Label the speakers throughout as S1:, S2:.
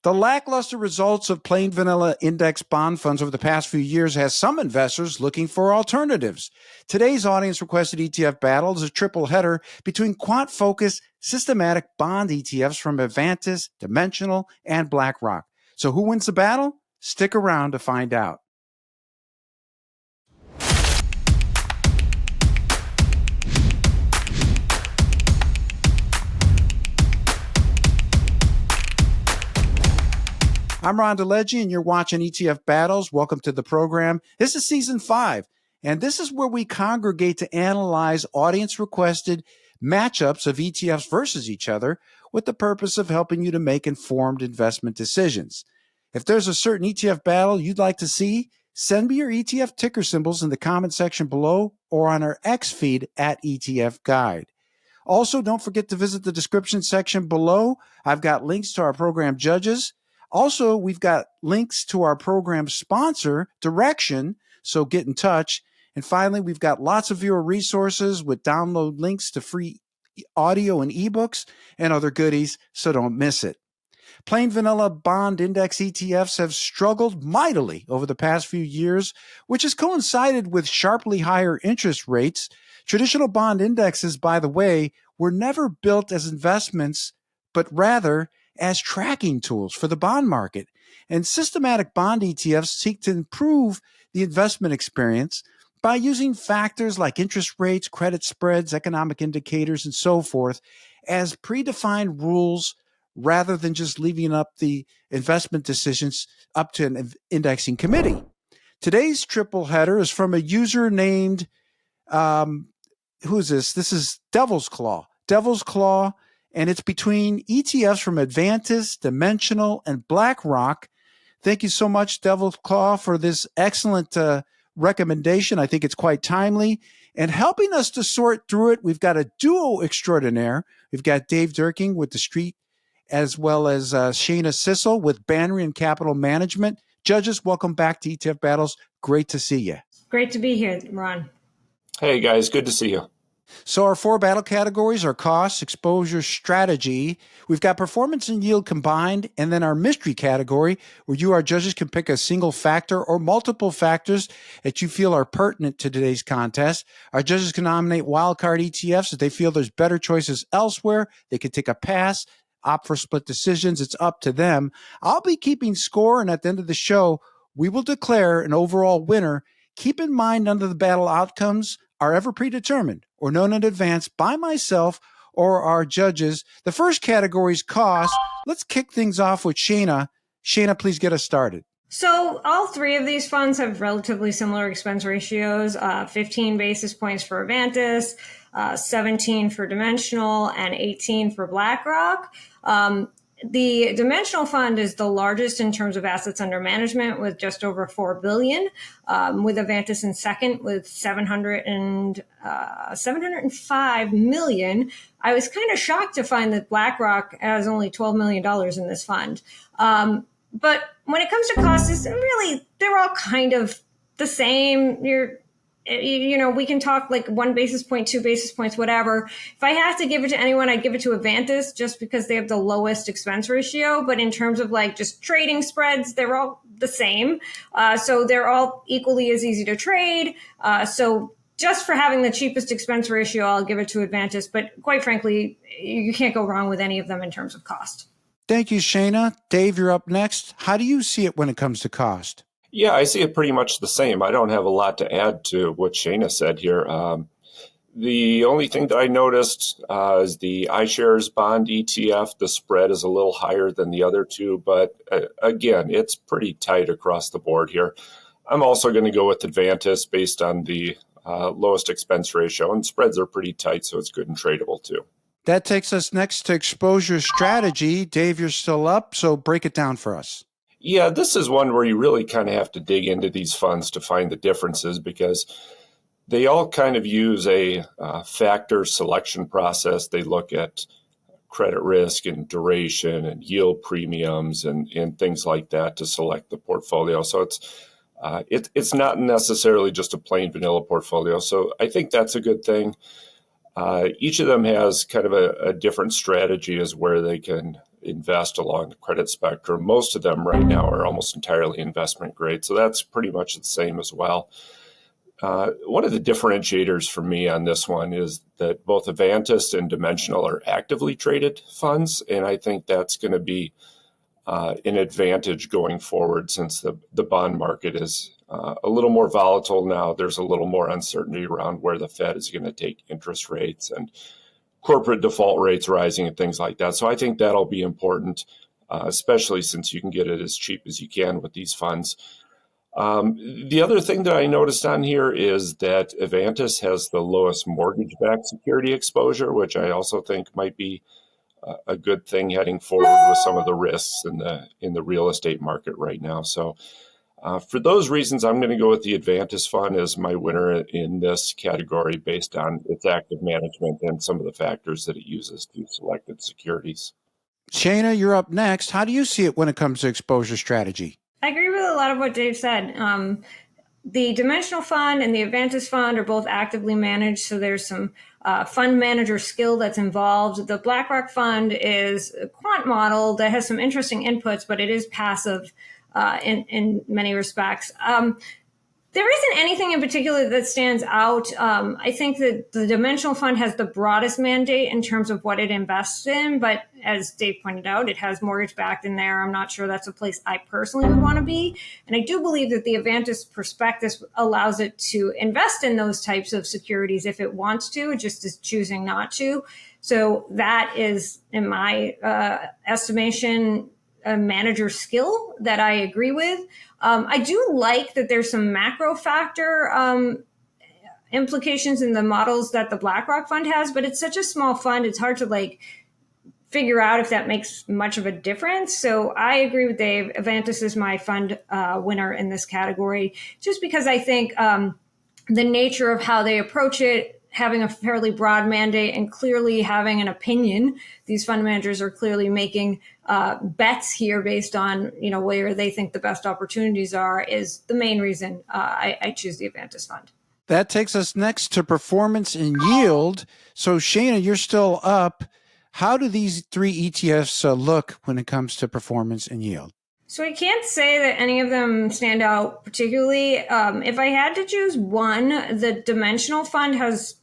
S1: The lackluster results of plain vanilla index bond funds over the past few years has some investors looking for alternatives. Today's audience-requested ETF battle is a triple header between quant-focused, systematic bond ETFs from Avantis, Dimensional, and BlackRock. So who wins the battle? Stick around to find out. I'm Ron DeLegge, and you're watching ETF Battles. Welcome to the program. This is Season 5, and this is where we congregate to analyze audience-requested matchups of ETFs versus each other with the purpose of helping you to make informed investment decisions. If there's a certain ETF battle you'd like to see, send me your ETF ticker symbols in the comment section below or on our X feed at ETF Guide. Also, don't forget to visit the description section below. I've got links to our program judges. Also, we've got links to our program sponsor, Direction, so get in touch. And finally, we've got lots of viewer resources with download links to free audio and ebooks and other goodies, so don't miss it. Plain vanilla bond index ETFs have struggled mightily over the past few years, which has coincided with sharply higher interest rates. Traditional bond indexes, by the way, were never built as investments, but rather as tracking tools for the bond market. And systematic bond ETFs seek to improve the investment experience by using factors like interest rates, credit spreads, economic indicators, and so forth as predefined rules rather than just leaving up the investment decisions up to an indexing committee. Today's triple header is from a user named, who's this? This is Devil's Claw. Devil's Claw. And it's between ETFs from Avantis, Dimensional, and BlackRock. Thank you so much, Devil's Claw, for this excellent recommendation. I think it's quite timely. And helping us to sort through it, we've got a duo extraordinaire. We've got Dave Dierking with The Street, as well as Shana Sissel with Banrion Capital Management. Judges, welcome back to ETF Battles. Great to see you.
S2: Great to be here, Ron.
S3: Hey, guys. Good to see you.
S1: So our four battle categories are cost, exposure, strategy. We've got performance and yield combined, and then our mystery category, where you, our judges, can pick a single factor or multiple factors that you feel are pertinent to today's contest. Our judges can nominate wildcard ETFs if they feel there's better choices elsewhere. They can take a pass, opt for split decisions. It's up to them. I'll be keeping score, and at the end of the show, we will declare an overall winner. Keep in mind, none of the battle outcomes are ever predetermined or known in advance by myself or our judges. The first category is cost. Let's kick things off with Shana. Shana, please get us started.
S2: So all three of these funds have relatively similar expense ratios, 15 basis points for Avantis, 17 for Dimensional, and 18 for BlackRock. The Dimensional Fund is the largest in terms of assets under management with just over $4 billion, with Avantis in second with 705 million. I was kind of shocked to find that BlackRock has only $12 million in this fund. But when it comes to costs, they're all kind of the same. We can talk like 1 basis point, 2 basis points, whatever. If I have to give it to anyone, I'd give it to Avantis just because they have the lowest expense ratio. But in terms of like just trading spreads, they're all the same. So they're all equally as easy to trade. So just for having the cheapest expense ratio, I'll give it to Avantis. But quite frankly, you can't go wrong with any of them in terms of cost.
S1: Thank you, Shana. Dave, you're up next. How do you see it when it comes to cost?
S3: Yeah, I see it pretty much the same. I don't have a lot to add to what Shana said here. The only thing that I noticed is the iShares bond ETF. The spread is a little higher than the other two, but again, it's pretty tight across the board here. I'm also going to go with Avantis based on the lowest expense ratio, and spreads are pretty tight, so it's good and tradable too.
S1: That takes us next to exposure strategy. Dave, you're still up, so break it down for us.
S3: Yeah, this is one where you really kind of have to dig into these funds to find the differences because they all kind of use a factor selection process. They look at credit risk and duration and yield premiums and things like that to select the portfolio. So it's not necessarily just a plain vanilla portfolio. So I think that's a good thing. Each of them has kind of a different strategy as where they can invest along the credit spectrum. Most of them right now are almost entirely investment grade, so that's pretty much the same as well. One of the differentiators for me on this one is that both Avantis and Dimensional are actively traded funds, and I think that's going to be an advantage going forward since the bond market is a little more volatile now. There's a little more uncertainty around where the Fed is going to take interest rates and corporate default rates rising and things like that. So I think that'll be important, especially since you can get it as cheap as you can with these funds. The other thing that I noticed on here is that Avantis has the lowest mortgage-backed security exposure, which I also think might be a good thing heading forward with some of the risks in the real estate market right now. So for those reasons, I'm going to go with the Avantis fund as my winner in this category based on its active management and some of the factors that it uses to select its securities.
S1: Shana, you're up next. How do you see it when it comes to exposure strategy?
S2: I agree with a lot of what Dave said. The Dimensional Fund and the Avantis Fund are both actively managed, so there's some fund manager skill that's involved. The BlackRock Fund is a quant model that has some interesting inputs, but it is passive in many respects. There isn't anything in particular that stands out. I think that the Dimensional Fund has the broadest mandate in terms of what it invests in, but as Dave pointed out, it has mortgage-backed in there. I'm not sure that's a place I personally would want to be. And I do believe that the Avantis prospectus allows it to invest in those types of securities if it wants to, it just is choosing not to. So that is, in my estimation, a manager skill that I agree with. I do like that there's some macro factor implications in the models that the BlackRock fund has, but it's such a small fund, it's hard to figure out if that makes much of a difference. So I agree with Dave. Avantis is my fund winner in this category, just because I think the nature of how they approach it, having a fairly broad mandate and clearly having an opinion. These fund managers are clearly making bets here based on, where they think the best opportunities are, is the main reason I choose the Avantis fund.
S1: That takes us next to performance and yield. So Shana, you're still up. How do these three ETFs look when it comes to performance and yield?
S2: So I can't say that any of them stand out particularly. If I had to choose one, the Dimensional Fund has,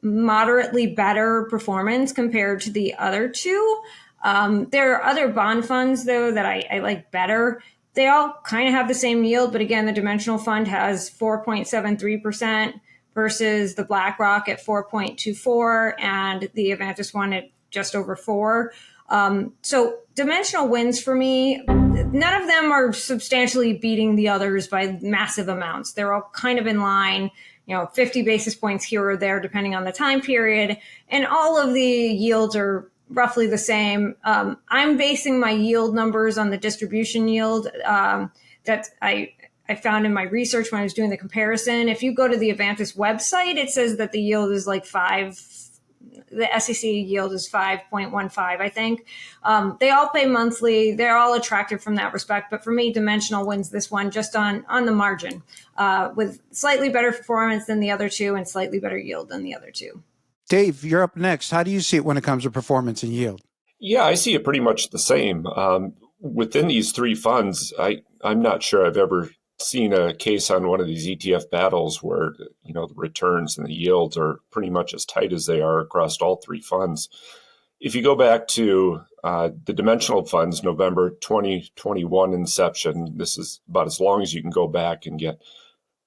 S2: moderately better performance compared to the other two. There are other bond funds, though, that I like better. They all kind of have the same yield, but again, the Dimensional Fund has 4.73% versus the BlackRock at 4.24% and the Avantis one at just over 4%. So Dimensional wins for me. None of them are substantially beating the others by massive amounts. They're all kind of in line, 50 basis points here or there, depending on the time period. And all of the yields are roughly the same. I'm basing my yield numbers on the distribution yield that I found in my research when I was doing the comparison. If you go to the Avantis website, it says that the yield is like 5. The SEC yield is 5.15, I think. They all pay monthly. They're all attractive from that respect. But for me, Dimensional wins this one just on the margin, with slightly better performance than the other two and slightly better yield than the other two.
S1: Dave, you're up next. How do you see it when it comes to performance and yield?
S3: Yeah, I see it pretty much the same. Within these three funds, I'm not sure I've ever seen a case on one of these ETF battles where the returns and the yields are pretty much as tight as they are across all three funds. If you go back to the Dimensional funds, November 2021 inception, this is about as long as you can go back and get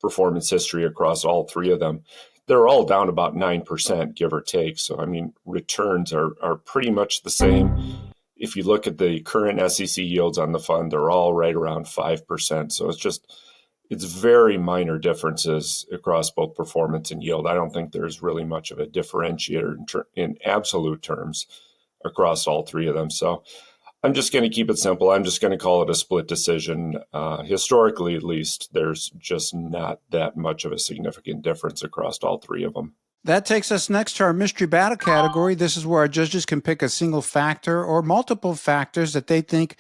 S3: performance history across all three of them. They're all down about 9%, give or take. So, returns are pretty much the same. If you look at the current SEC yields on the fund, they're all right around 5%. So it's very minor differences across both performance and yield. I don't think there's really much of a differentiator in absolute terms across all three of them. So I'm just going to keep it simple. I'm just going to call it a split decision. Historically, at least, there's just not that much of a significant difference across all three of them.
S1: That takes us next to our mystery battle category. This is where our judges can pick a single factor or multiple factors that they think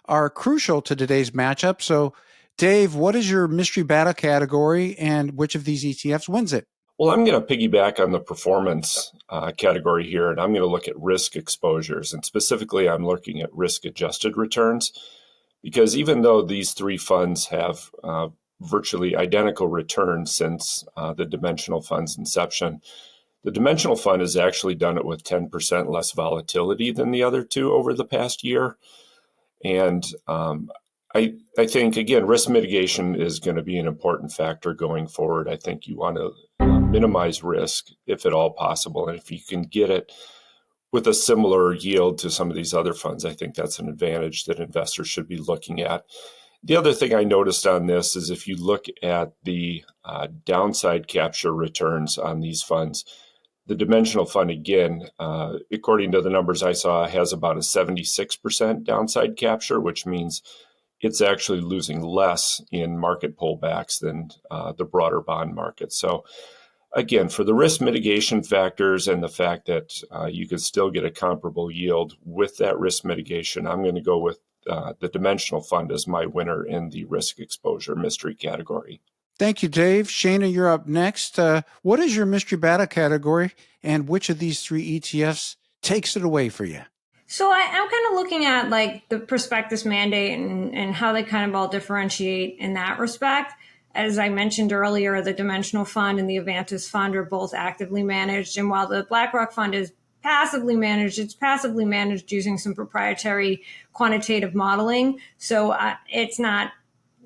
S1: are crucial to today's matchup. So, Dave, what is your mystery battle category and which of these ETFs wins it?
S3: Well, I'm going to piggyback on the performance category here, and I'm going to look at risk exposures. And specifically, I'm looking at risk-adjusted returns, because even though these three funds have virtually identical returns since the dimensional fund's inception, the dimensional fund has actually done it with 10% less volatility than the other two over the past year. And I think, again, risk mitigation is going to be an important factor going forward. I think you want to minimize risk if at all possible. And if you can get it with a similar yield to some of these other funds, I think that's an advantage that investors should be looking at. The other thing I noticed on this is if you look at the downside capture returns on these funds, the dimensional fund, again, according to the numbers I saw, has about a 76% downside capture, which means it's actually losing less in market pullbacks than the broader bond market. So again, for the risk mitigation factors and the fact that you could still get a comparable yield with that risk mitigation, I'm going to go with the dimensional fund as my winner in the risk exposure mystery category.
S1: Thank you, Dave. Shana, you're up next. What is your mystery battle category, and which of these three ETFs takes it away for you?
S2: So I'm kind of looking at like the prospectus mandate and how they kind of all differentiate in that respect. As I mentioned earlier, the Dimensional Fund and the Avantis Fund are both actively managed. And while the BlackRock Fund is passively managed, it's passively managed using some proprietary quantitative modeling. So it's not,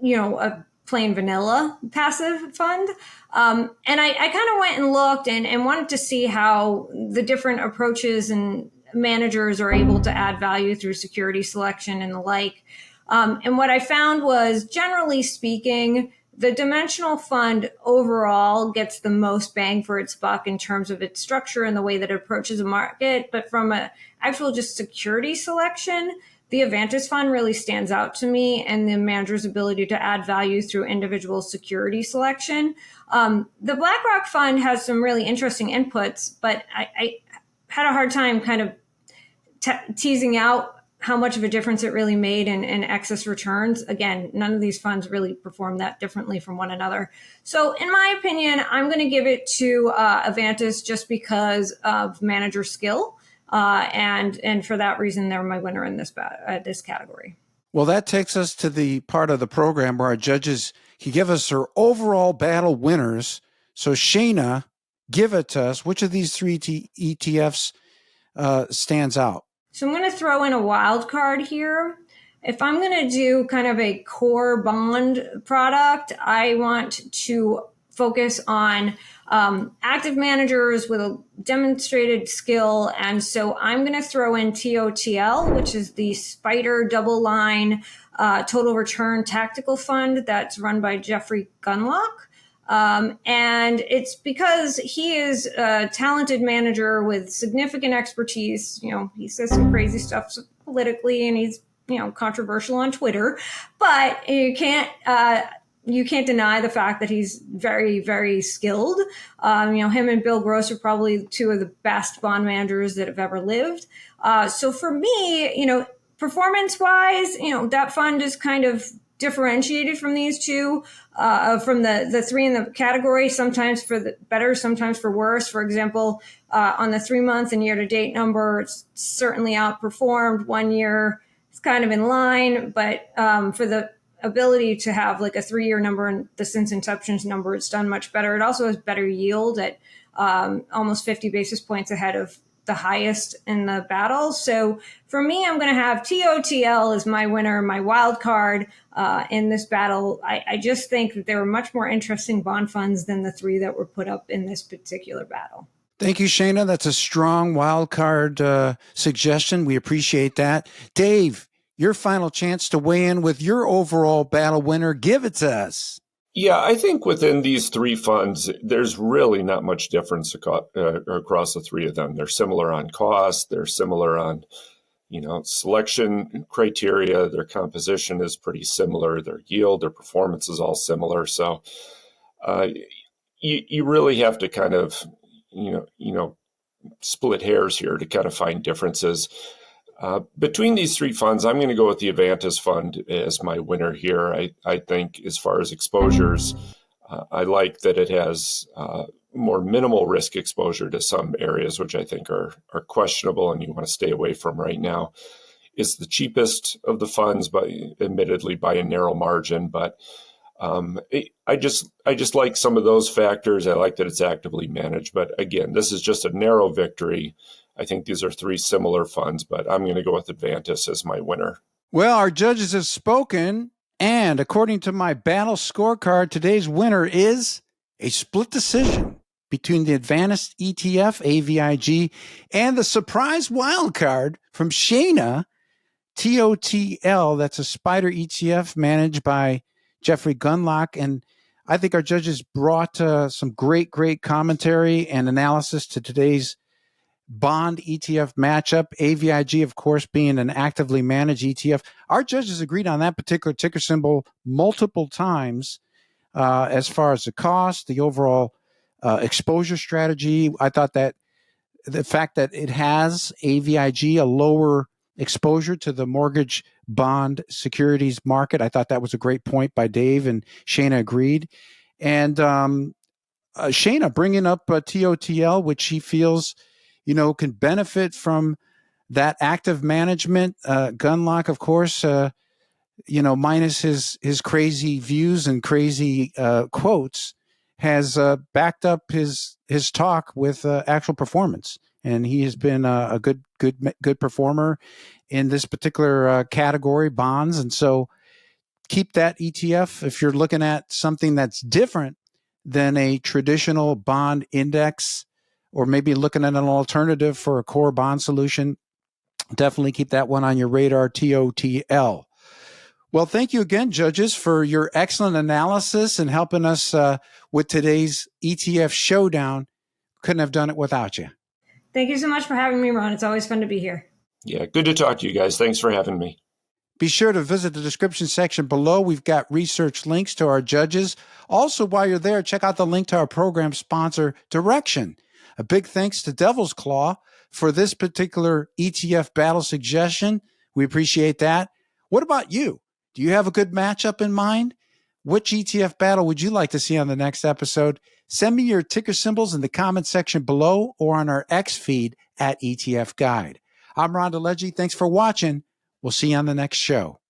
S2: a plain vanilla passive fund. And I kind of went and looked and wanted to see how the different approaches and managers are able to add value through security selection and the like. And what I found was, generally speaking, the Dimensional Fund overall gets the most bang for its buck in terms of its structure and the way that it approaches a market. But from an actual just security selection, the Avantis Fund really stands out to me, and the manager's ability to add value through individual security selection. The BlackRock Fund has some really interesting inputs, but I had a hard time kind of teasing out how much of a difference it really made in excess returns. Again, none of these funds really perform that differently from one another. So in my opinion, I'm going to give it to Avantis just because of manager skill. And for that reason, they're my winner in this category.
S1: Well, that takes us to the part of the program where our judges can give us their overall battle winners. So Shana, give it to us. Which of these three ETFs stands out?
S2: So I'm going to throw in a wild card here. If I'm going to do kind of a core bond product, I want to focus on active managers with a demonstrated skill. And so I'm going to throw in TOTL, which is the Spider Double Line Total Return Tactical Fund that's run by Jeffrey Gunlock. And it's because he is a talented manager with significant expertise. He says some crazy stuff politically, and he's, controversial on Twitter, but you can't deny the fact that he's very, very skilled. Him and Bill Gross are probably two of the best bond managers that have ever lived. So for me, performance wise, that fund is kind of differentiated from these two, from the three in the category, sometimes for the better, sometimes for worse. For example, on the 3-month and year-to-date number, it's certainly outperformed. 1 year, it's kind of in line, but for the ability to have like a 3-year number and the since inception's number, it's done much better. It also has better yield at almost 50 basis points ahead of the highest in the battle. So for me, I'm going to have TOTL as my winner, my wild card in this battle. I just think that there were much more interesting bond funds than the three that were put up in this particular battle.
S1: Thank you, Shana. That's a strong wild card suggestion. We appreciate that. Dave, your final chance to weigh in with your overall battle winner. Give it to us.
S3: Yeah, I think within these three funds, there's really not much difference across the three of them. They're similar on cost. They're similar on, selection criteria. Their composition is pretty similar. Their yield, their performance is all similar. So you really have to kind of, split hairs here to kind of find differences. Between these three funds, I'm going to go with the Avantis Fund as my winner here. I think as far as exposures, I like that it has more minimal risk exposure to some areas, which I think are questionable and you want to stay away from right now. It's the cheapest of the funds, but admittedly by a narrow margin. But I just like some of those factors. I like that it's actively managed. But again, this is just a narrow victory. I think these are three similar funds, but I'm going to go with Avantis as my winner.
S1: Well, our judges have spoken, and according to my battle scorecard, today's winner is a split decision between the Avantis ETF, AVIG, and the surprise wild card from Shana, TOTL. That's a spider ETF managed by Jeffrey Gunlock. And I think our judges brought some great commentary and analysis to today's bond ETF matchup. AVIG, of course, being an actively managed ETF. Our judges agreed on that particular ticker symbol multiple times as far as the cost, the overall exposure strategy. I thought that the fact that it has AVIG, a lower exposure to the mortgage bond securities market, I thought that was a great point by Dave, and Shana agreed. And Shana bringing up TOTL, which she feels can benefit from that active management. Gunlock, of course, minus his crazy views and crazy quotes, has backed up his talk with actual performance, and he has been a good performer in this particular category, bonds. And so, keep that ETF if you're looking at something that's different than a traditional bond index, or maybe looking at an alternative for a core bond solution. Definitely keep that one on your radar, TOTL. Well, thank you again, judges, for your excellent analysis and helping us with today's ETF showdown. Couldn't have done it without you.
S2: Thank you so much for having me, Ron. It's always fun to be here.
S3: Yeah, good to talk to you guys. Thanks for having me.
S1: Be sure to visit the description section below. We've got research links to our judges. Also, while you're there, check out the link to our program sponsor, Direction. A big thanks to Devil's Claw for this particular ETF battle suggestion. We appreciate that. What about you? Do you have a good matchup in mind? Which ETF battle would you like to see on the next episode? Send me your ticker symbols in the comment section below or on our X feed at ETF Guide. I'm Ron DeLegge. Thanks for watching. We'll see you on the next show.